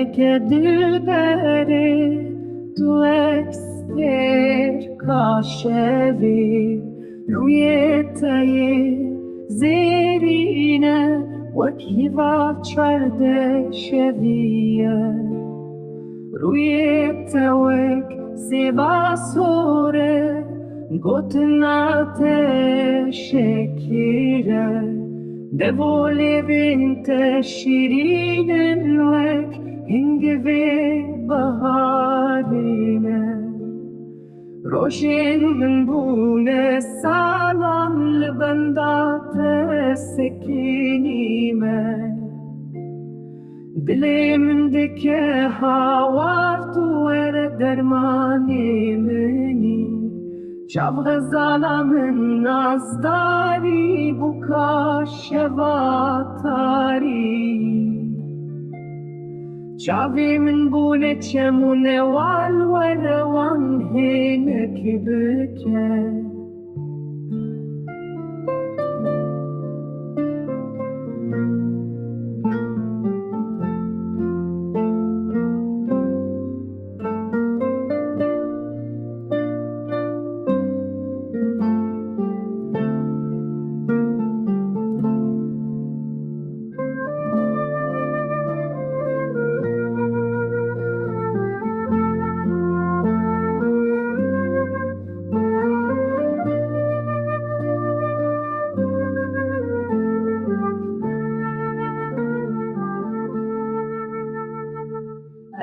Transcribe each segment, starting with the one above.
که دل بره تو اکستر کاشوی روی تای زیرینه وکیوا چرده شویه روی توک سیوا سوره گوتنات شکیره دولی بنت شیرین وک هنگوی بهارینه روشن من بونه سلام لبندات سکینیمه دلی من دکه هاوار تو ور درمانی منی شب غزالا من نازداری بکا شواتاری شابی من بونه چمونه والوروان هنک بکه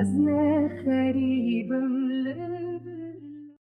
از نخریبم